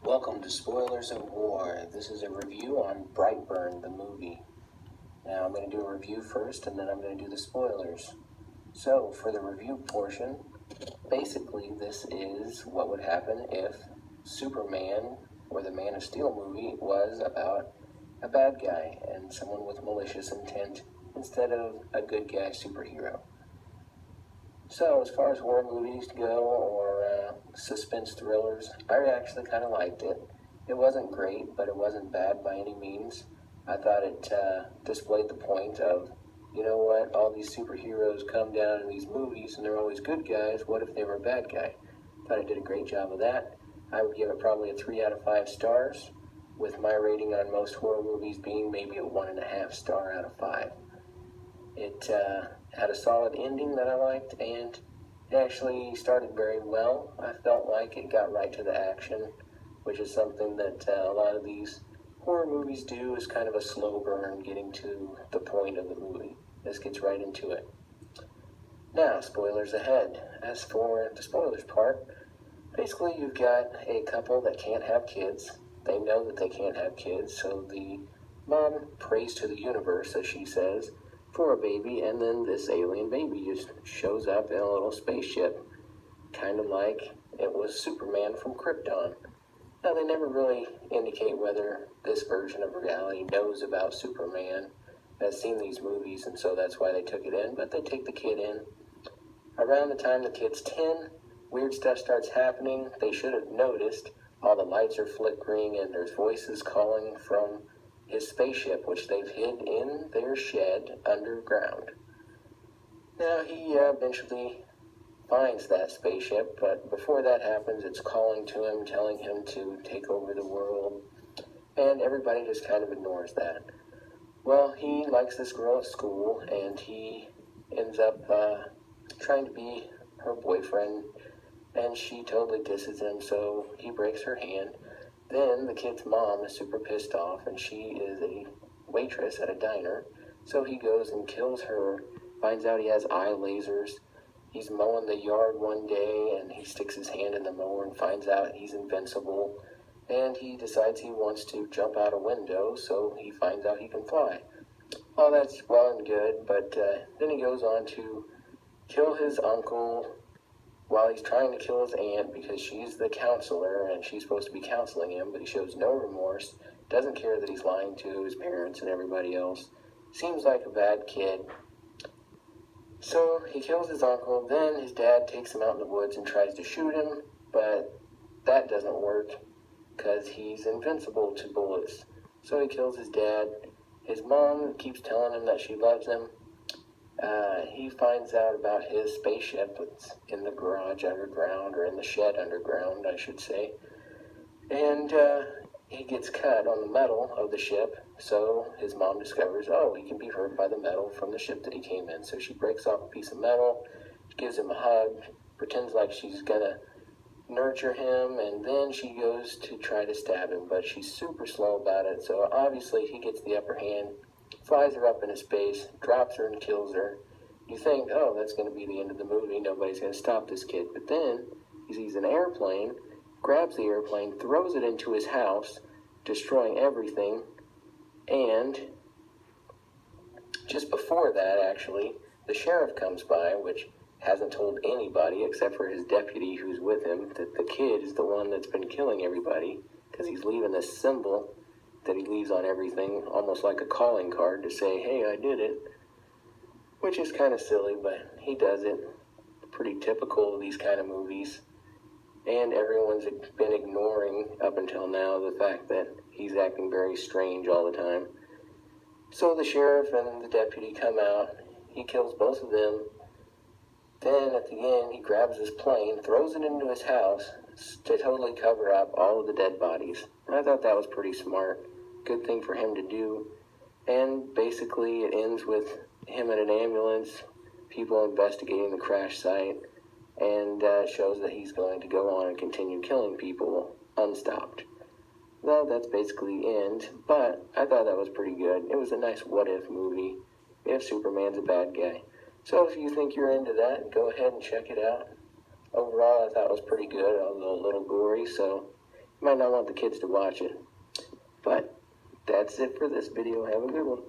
Welcome to Spoilers of War. This is a review on Brightburn, the movie. Now I'm going to do a review first and then I'm going to do the spoilers. So for the review portion, basically this is what would happen if Superman or the Man of Steel movie was about a bad guy and someone with malicious intent instead of a good guy superhero. So as far as horror movies go or suspense thrillers, I actually kind of liked it. It wasn't great, but it wasn't bad by any means. I thought it displayed the point of, you know what, all these superheroes come down in these movies and they're always good guys. What if they were a bad guy? Thought it did a great job of that. I would give it probably a 3 out of 5 stars, with my rating on most horror movies being maybe a 1.5 star out of 5. It had a solid ending that I liked, and it actually started very well. I felt like it got right to the action, which is something that a lot of these horror movies do, is kind of a slow burn getting to the point of the movie. This gets right into it. Now, spoilers ahead. As for the spoilers part, basically you've got a couple that can't have kids. They know that they can't have kids, so the mom prays to the universe, as she says, for a baby, and then this alien baby just shows up in a little spaceship, kind of like it was Superman from Krypton. Now, they never really indicate whether this version of reality knows about Superman, has seen these movies, and so that's why they took it in, but they take the kid in. Around the time the kid's 10, weird stuff starts happening. They should have noticed all the lights are flickering and there's voices calling from his spaceship, which they've hid in their shed underground. Now, he eventually finds that spaceship, but before that happens, it's calling to him, telling him to take over the world, and everybody just kind of ignores that. Well, he likes this girl at school, and he ends up trying to be her boyfriend, and she totally disses him, so he breaks her hand. Then the kid's mom is super pissed off, and she is a waitress at a diner, so he goes and kills her, finds out he has eye lasers. He's mowing the yard one day, and he sticks his hand in the mower and finds out he's invincible, and he decides he wants to jump out a window, so he finds out he can fly. All that's well and good, but then he goes on to kill his uncle while he's trying to kill his aunt, because she's the counselor and she's supposed to be counseling him, but he shows no remorse, doesn't care that he's lying to his parents and everybody else. Seems like a bad kid. So he kills his uncle, then his dad takes him out in the woods and tries to shoot him, but that doesn't work because he's invincible to bullets. So he kills his dad. His mom keeps telling him that she loves him. He finds out about his spaceship that's in the garage underground, or in the shed underground, I should say. And he gets cut on the metal of the ship, so his mom discovers, oh, he can be hurt by the metal from the ship that he came in. So she breaks off a piece of metal, gives him a hug, pretends like she's gonna nurture him, and then she goes to try to stab him, but she's super slow about it, so obviously he gets the upper hand, flies her up into space, drops her and kills her. You think, oh, that's going to be the end of the movie, nobody's going to stop this kid. But then he sees an airplane, grabs the airplane, throws it into his house, destroying everything. And just before that, actually, the sheriff comes by, which hasn't told anybody except for his deputy who's with him that the kid is the one that's been killing everybody, because he's leaving this symbol that he leaves on everything, almost like a calling card to say, hey, I did it. Which is kind of silly, but he does it. Pretty typical of these kind of movies. And everyone's been ignoring, up until now, the fact that he's acting very strange all the time. So the sheriff and the deputy come out. He kills both of them. Then at the end, he grabs his plane, throws it into his house to totally cover up all of the dead bodies. And I thought that was pretty smart. Good thing for him to do. And basically it ends with him in an ambulance, people investigating the crash site, and shows that he's going to go on and continue killing people unstopped. Well, that's basically the end, but I thought that was pretty good. It was a nice what-if movie, if Superman's a bad guy. So if you think you're into that, go ahead and check it out. Overall, I thought it was pretty good, although a little gory, so Might not want the kids to watch it. But that's it for this video. Have a good one.